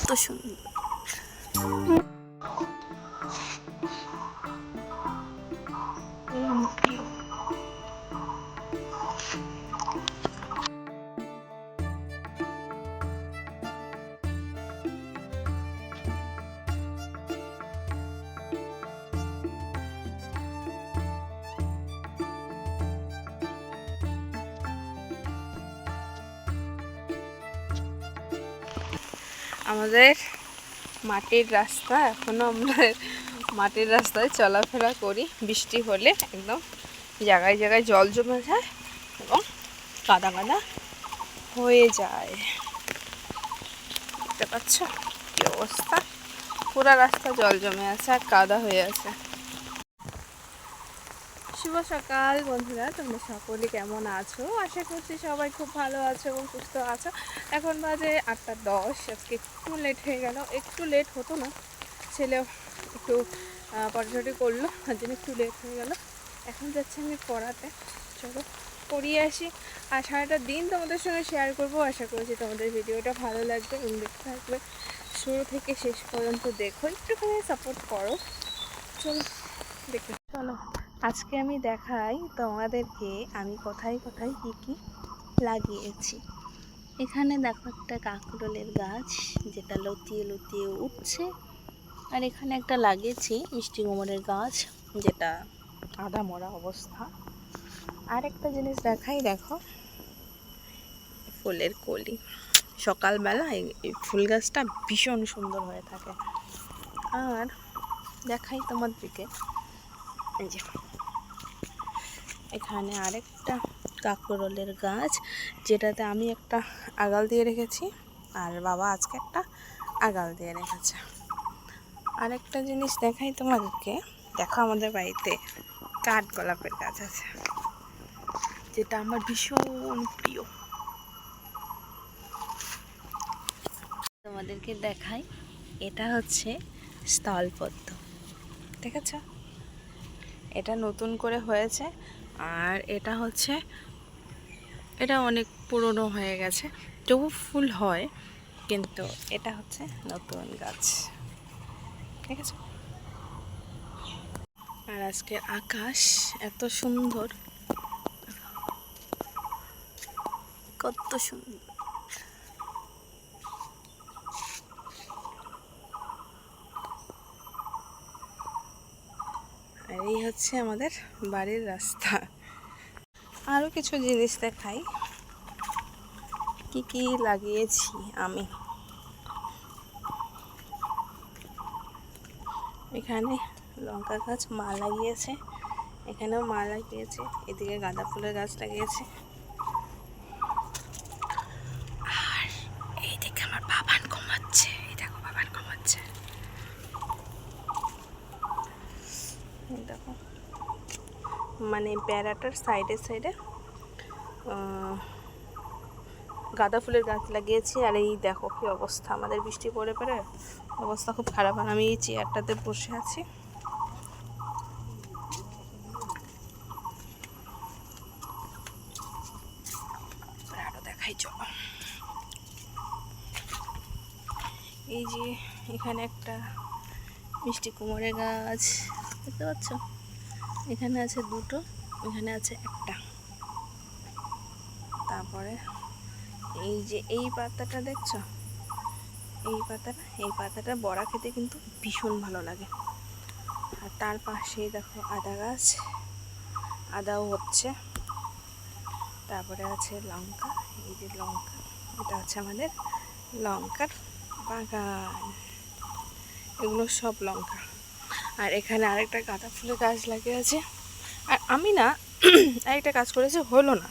তো সুন্দর। আমাদের মাটির রাস্তা, এখনো আমরা মাটির রাস্তায় চলাফেরা করি। বৃষ্টি হলে একদম জায়গায় জায়গায় জল জমে যায় এবং কাদা কাদা হয়ে যায়। দেখতে পাচ্ছ কি অবস্থা, পুরো রাস্তা জল জমে আছে আর কাদা হয়ে আছে। শুভ সকাল বন্ধুরা, তোমরা সকলে কেমন আছো? আশা করছি সবাই খুব ভালো আছো এবং সুস্থ আছো। এখন বাজে 8:10। আজকে একটু লেট হয়ে গেল, একটু লেট হতো না, ছেলেও একটু পড়াশোনা করলো, তার জন্য একটু লেট হয়ে গেল। এখন যাচ্ছি আমি পড়াতে, চলো পড়িয়ে আসি। আর সারাটা দিন তোমাদের সঙ্গে শেয়ার করবো। আশা করছি তোমাদের ভিডিওটা ভালো লাগবে এবং দেখতে থাকবে, শুরু থেকে শেষ পর্যন্ত দেখো, একটুখানি সাপোর্ট করো। চলো দেখতে, চলো আজকে আমি দেখাই তোমাদেরকে আমি কোথায় কোথায় কী কী লাগিয়েছি। এখানে দেখো একটা কাঁকরোলের গাছ, যেটা লতিয়ে লতিয়ে উঠছে। আর এখানে একটা লাগিয়েছি মিষ্টি কুমড়ের গাছ, যেটা আধা মরা অবস্থা। আর একটা জিনিস দেখাই, দেখো ফুলের কলি। সকালবেলা এই ফুল গাছটা ভীষণ সুন্দর হয়ে থাকে। আর দেখাই তোমাদেরকে, এই যে এখানে আরেকটা কাঁকরোলের গাছ, যেটাতে আমি একটা আগাল দিয়ে রেখেছি আর বাবা আজকে একটা আগাল দিয়ে রেখেছে। আরেকটা জিনিস দেখাই তোমাদেরকে, দেখো আমাদের বাড়িতে কাঠগোলাপের গাছ আছে, যেটা আমার ভীষণ প্রিয়। তোমাদেরকে দেখাই, এটা হচ্ছে স্থলপদ্ম, দেখেছ? এটা নতুন করে হয়েছে। আর এটা হচ্ছে, এটা অনেক পুরনো হয়ে গেছে, তবু ফুল হয়, কিন্তু এটা হচ্ছে নতুন গাছ, ঠিক আছে? আর আজকের আকাশ এত সুন্দর, কত সুন্দর। আর এই হচ্ছে আমাদের বাড়ির রাস্তা। আরও কিছু জিনিস দেখাই কি কি লাগিয়েছি আমি। এখানে লঙ্কা গাছ মা লাগিয়েছে, এখানেও মা লাগিয়েছে, এদিকে গাঁদা ফুলের গাছ লাগিয়েছে। আর এইদিকে আমার বাবান ঘুমাচ্ছে, এই দেখো বাবান ঘুমাচ্ছে, দেখো মানে বেড়াটার সাইডে সাইডে গাঁদা ফুলের গাছ লাগিয়েছি। আর এই দেখো কি অবস্থা, আমাদের বৃষ্টি পড়ে পড়ে অবস্থা খুব খারাপ। আর আমি এই চেয়ারটাতে বসে আছি। আরো দেখাই, চলো। এই যে এখানে একটা মিষ্টি কুমড়ের গাছ দেখতে পাচ্ছ, এখানে আছে দুটো, এখানে আছে একটা। তারপরে এই যে এই পাতাটা দেখছো, এই পাতাটা বড়া খেতে কিন্তু ভীষণ ভালো লাগে। আর তার পাশেই দেখো আদা গাছ, আদাও হচ্ছে। তারপরে আছে লঙ্কা, এই যে লঙ্কা, এটা হচ্ছে আমাদের লঙ্কার বাগান, এগুলো সব লঙ্কা। আর এখানে আরেকটা গাঁদা ফুলের গাছ লাগিয়ে আছে। আর আমি না আরেকটা কাজ করেছি, হলো না।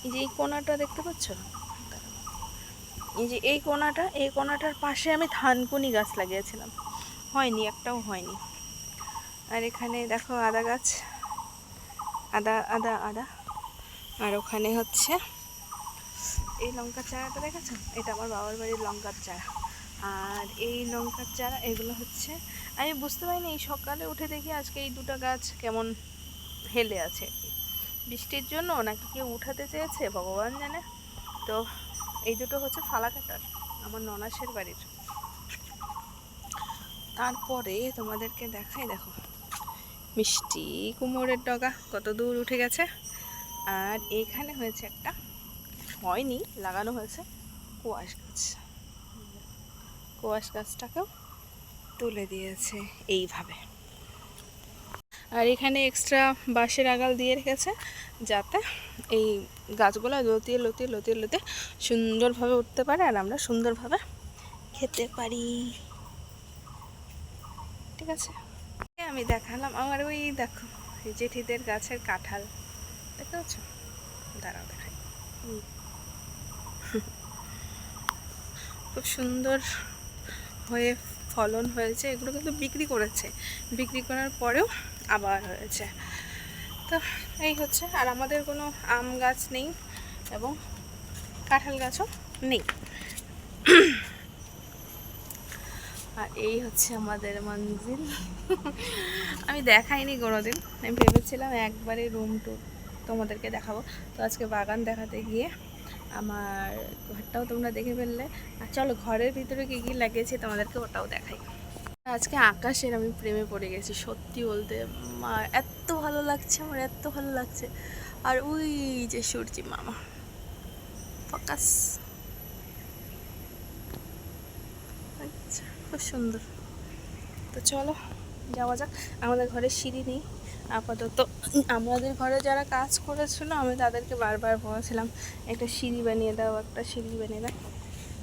এই যে এই কোনাটা দেখতে পাচ্ছ, এই যে এই কোনাটার পাশে আমি থানকুনি গাছ লাগিয়েছিলাম, হয়নি, একটাও হয়নি। আর এখানে দেখো আদা গাছ, আদা আদা আদা। আর ওখানে হচ্ছে এই লঙ্কার চারাটা দেখেছো, এটা আমার বাবার বাড়ির লঙ্কার চারা। আর এই লঙ্কার চারা, এগুলো হচ্ছে, আমি বুঝতে পারিনি, এই সকালে উঠে দেখি আজকে এই দুটো গাছ কেমন হেলে আছে। বৃষ্টির জন্য নাকি কেউ উঠাতে চেয়েছে ভগবান জানে। তো এই দুটো হচ্ছে ফালাকাটার, আমার ননাসের বাড়ির। তারপরে তোমাদেরকে দেখাই, দেখো মিষ্টি কুমড়োর ডগা কত দূর উঠে গেছে। আর এইখানে হয়েছে একটা, হয়নি, লাগানো হয়েছে কোয়াশ গাছ। কোয়াশ গাছটাকেও তুলে দিয়েছে এইভাবে। আর এখানে এক্সট্রা বাঁশের আগাল দিয়ে রেখেছে যাতে এই গাছগুলো লতিয়ে লতিয়ে লতিয়ে লতিয়ে সুন্দরভাবে উঠতে পারে আর আমরা সুন্দরভাবে খেতে পারি। ঠিক আছে, আমি দেখালাম আমার ওই দেখো জেঠিদের গাছের কাঁঠাল, দেখতে পাচ্ছ? দাঁড়াও দেখাই। খুব সুন্দর হয়ে ফলন হয়েছে। এগুলো কিন্তু বিক্রি করেছে, বিক্রি করার পরেও আবার হয়েছে। তো এই হচ্ছে। আর আমাদের কোনো আম গাছ নেই এবং কাঁঠাল গাছও নেই। আর এই হচ্ছে আমাদের মঞ্জিল। আমি দেখাইনি কোনোদিন, আমি ভেবেছিলাম একবারে রুম টুর তোমাদেরকে দেখাবো। তো আজকে বাগান দেখাতে গিয়ে আমার ঘরটাও তোমরা দেখে ফেললে। আর চলো ঘরের ভিতরে কী কী লাগিয়েছি তোমাদেরকে ওটাও দেখাই। আজকে আকাশের আমি প্রেমে পড়ে গেছি, সত্যি বলতে। এত ভালো লাগছে আমার, এত ভালো লাগছে। আর ওই যে সূর্যি মামা, ফোকাস, আচ্ছা খুব সুন্দর। তো চলো যাওয়া যাক। আমাদের ঘরে সিঁড়ি নেই আপাতত। আমাদের ঘরে যারা কাজ করেছিল আমি তাদেরকে বারবার বলেছিলাম একটা সিঁড়ি বানিয়ে দাও, একটা সিঁড়ি বানিয়ে দাও।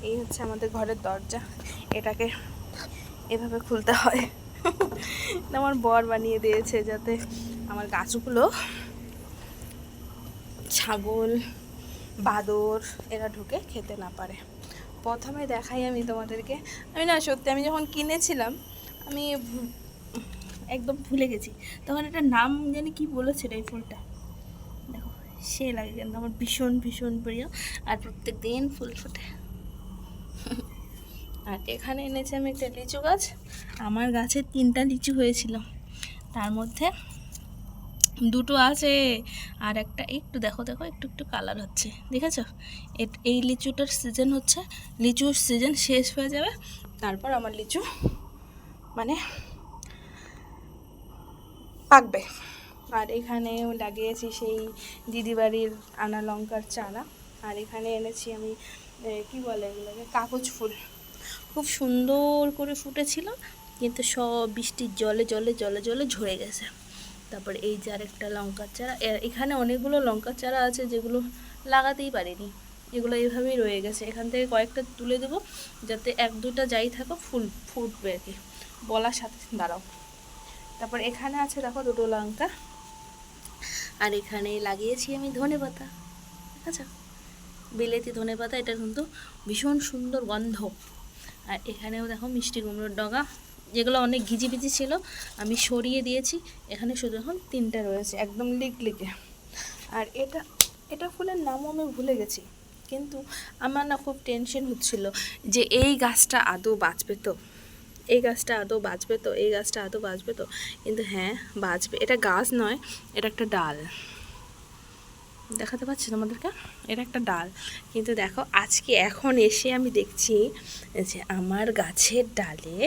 এই হচ্ছে আমাদের ঘরের দরজা, এটাকে এভাবে খুলতে হয়। আমার বর বানিয়ে দিয়েছে যাতে আমার গাছগুলো ছাগল বাদর এরা ঢুকে খেতে না পারে। প্রথমে দেখাই আমি তোমাদেরকে, আমি না সত্যি আমি যখন কিনেছিলাম আমি একদম ভুলে গেছি তখন একটা নাম জানি কি বলেছিল এই ফুলটা। দেখো সে লাগে কিন্তু আমার ভীষণ ভীষণ প্রিয়, আর প্রত্যেক দিন ফুল ফোটে। আর এখানে এনেছি আমি একটা লিচু গাছ। আমার গাছে 3টা লিচু হয়েছিল, তার মধ্যে 2টো আছে আর একটা একটু দেখো দেখো একটু একটু কালার হচ্ছে, দেখেছো? এই লিচুটার সিজন হচ্ছে, লিচুর সিজন শেষ হয়ে যাবে, তারপর আমার লিচু মানে পাকবে। আর এখানেও লাগিয়েছি সেই দিদি বাড়ির আনা লঙ্কার চারা। আর এখানে এনেছি আমি কি বলে এগুলোকে, কাগজ ফুল। খুব সুন্দর করে ফুটেছিল কিন্তু সব বৃষ্টির জলে জলে জলে জলে ঝরে গেছে। তারপর এই যে আরেকটা লঙ্কার চারা, এখানে অনেকগুলো লঙ্কার চারা আছে যেগুলো লাগাতেই পারিনি, এগুলো এইভাবেই রয়ে গেছে। এখান থেকে কয়েকটা তুলে দেবো যাতে 1-2টা যাই থাকো ফুল ফুটবে আর কি, বলার সাথে দাঁড়াও। তারপর এখানে আছে দেখো 2টো লঙ্কা। আর এখানে লাগিয়েছি আমি ধনেপাতা, আচ্ছা বিলেতি ধনেপাতা, এটা কিন্তু ভীষণ সুন্দর গন্ধ। আর এখানেও দেখো মিষ্টি কুমড়োর ডগা, যেগুলো অনেক ঘিজিবিজি ছিল আমি সরিয়ে দিয়েছি। এখানে শুধু এখন 3টা রয়েছে একদম লিকলিকে। আর এটা ফুলের নামও আমি ভুলে গেছি, কিন্তু আমার না খুব টেনশন হচ্ছিল যে এই গাছটা আদৌ বাঁচবে তো, এই গাছটা আদৌ বাঁচবে তো, এই গাছটা আদৌ বাঁচবে তো। কিন্তু হ্যাঁ বাঁচবে, এটা গাছ নয়, এটা একটা ডাল। দেখাতে পাচ্ছি তোমাদেরকে, এটা একটা ডাল। কিন্তু দেখো আজকে এখন এসে আমি দেখছি যে আমার গাছের ডালে,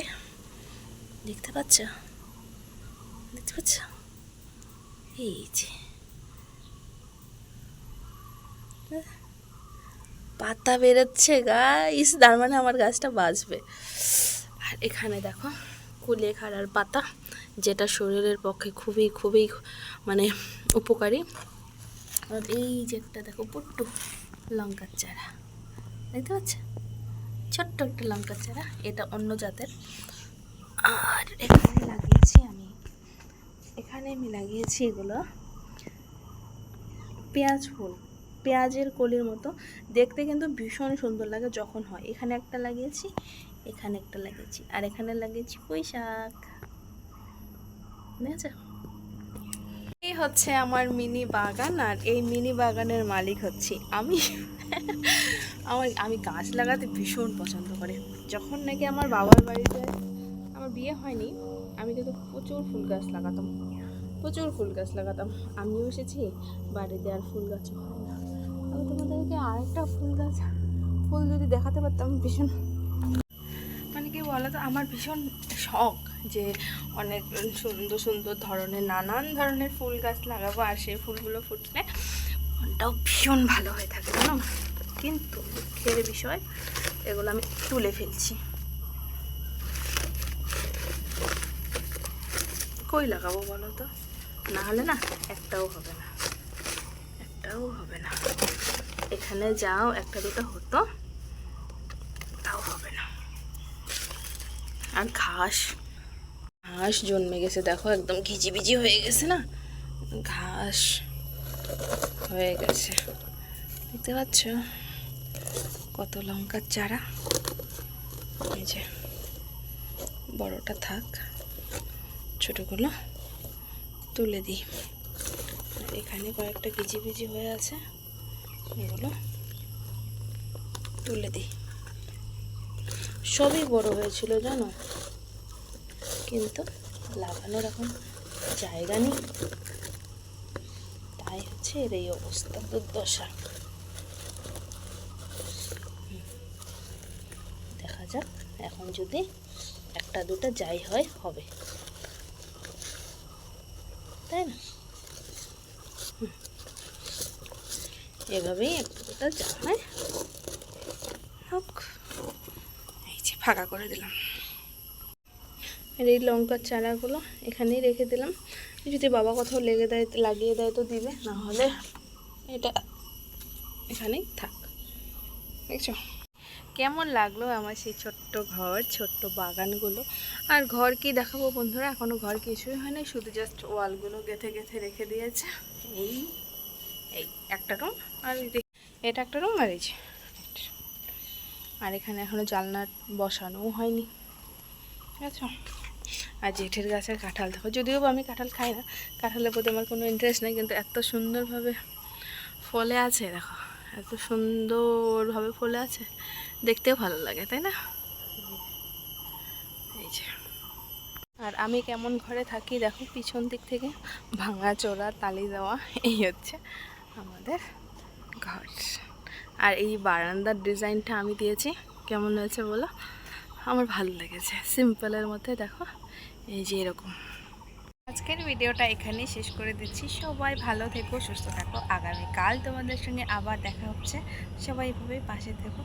দেখতে পাচ্ছ, দেখতে পাচ্ছ এই যে পাতা বেরোচ্ছে গাইস, তার মানে আমার গাছটা বাঁচবে। আর এখানে দেখো কুলেখাড়ার পাতা, যেটা শরীরের পক্ষে খুবই খুবই মানে উপকারী। আর এই যে একটা দেখো পুট্টু লঙ্কার চারা, দেখতে পাচ্ছ, ছোট্ট একটা লঙ্কার চারা, এটা অন্য জাতের। আর এখানে লাগিয়েছি এগুলো পেঁয়াজ ফুল, পেঁয়াজের কলির মতো দেখতে, কিন্তু ভীষণ সুন্দর লাগে যখন হয়। এখানে একটা লাগিয়েছি, এখানে একটা লাগিয়েছি, আর এখানে লাগিয়েছি পুঁই শাক, বুঝেছো? এই হচ্ছে আমার মিনি বাগান। আর এই মিনি বাগানের মালিক হচ্ছি আমি। আমি গাছ লাগাতে ভীষণ পছন্দ করি। যখন নাকি আমার বাবার বাড়িতে আমার বিয়ে হয়নি, আমি কিন্তু প্রচুর ফুল গাছ লাগাতাম। প্রচুর ফুল গাছ লাগাতাম। আমিও এসেছি বাড়িতে, আর ফুল গাছও হয় না। আমি তোমাদেরকে আরেকটা ফুল যদি দেখাতে পারতাম, ভীষণ মানে কি বলো তো, আমার ভীষণ শখ যে অনেক সুন্দর সুন্দর ধরনের নানান ধরনের ফুল গাছ লাগাবো, আর সেই ফুলগুলো ফুটলে মনটাও ভীষণ ভালো হয়ে থাকে জানো। কিন্তু দুঃখের বিষয়, এগুলো আমি তুলে ফেলছি। কই লাগাবো বলো তো, না হলে না একটাও হবে না, একটাও হবে না। এখানে যাও একটা দুটো হতো, তাও হবে না। আর ঘাস জন্মে গেছে দেখো, একদম ঘিজিবিজি হয়ে গেছে না, ঘাস হয়ে গেছে। দেখতে পাচ্ছ কত লঙ্কার চারা। এই যে বড়টা থাক, ছোটগুলো তুলে দিই। আর এখানে কয়েকটা ঘিজিবিজি হয়ে আছে, এগুলো তুলে দিই। সবই বড় হয়েছিল জানো, কিন্তু লাগানোর এখন জায়গা নেই, তাই হচ্ছে এর এই অবস্থা, দুর্দশা। দেখা যাক, এখন যদি একটা দুটো যাই হয় হবে, তাই না? এভাবেই একটা দুটো যা হয় হোক। এই যে ফাঁকা করে দিলাম। আর এই লঙ্কার চারাগুলো এখানেই রেখে দিলাম, যদি বাবা কোথাও লাগিয়ে দেয় তো দিবে, না হলে এটা এখানেই থাক। দেখছো কেমন লাগলো আমার সেই ছোট্ট ঘর, ছোট্ট বাগানগুলো। আর ঘর কি দেখাবো বন্ধুরা, এখনও ঘর কিছুই হয় না, শুধু জাস্ট ওয়ালগুলো গেঁথে গেঁথে রেখে দিয়েছে। এই এই একটা রুম, আর এটা একটা রুম, আর এই যে, আর এখানে এখনও জানলা বসানোও হয়নি, ঠিক আছে। আর জেঠের গাছের কাঁঠাল দেখো, যদিও আমি কাঁঠাল খাই না, কাঁঠালের প্রতি আমার কোনো ইন্টারেস্ট নেই, কিন্তু এত সুন্দরভাবে ফলে আছে দেখো, এত সুন্দরভাবে ফলে আছে, দেখতেও ভালো লাগে, তাই না? এই যে, আর আমি কেমন ঘরে থাকি দেখো, পিছন দিক থেকে ভাঙা চোরা তালি দেওয়া, এই হচ্ছে আমাদের ঘর। আর এই বারান্দার ডিজাইনটা আমি দিয়েছি, কেমন হয়েছে বলো? আমার ভালো লেগেছে, সিম্পলের মধ্যে দেখো, এই যে এরকম। আজকের ভিডিওটা এখানেই শেষ করে দিচ্ছি। সবাই ভালো থেকো, সুস্থ থাকো। আগামীকাল তোমাদের সঙ্গে আবার দেখা হচ্ছে। সবাই এভাবেই পাশে থেকো।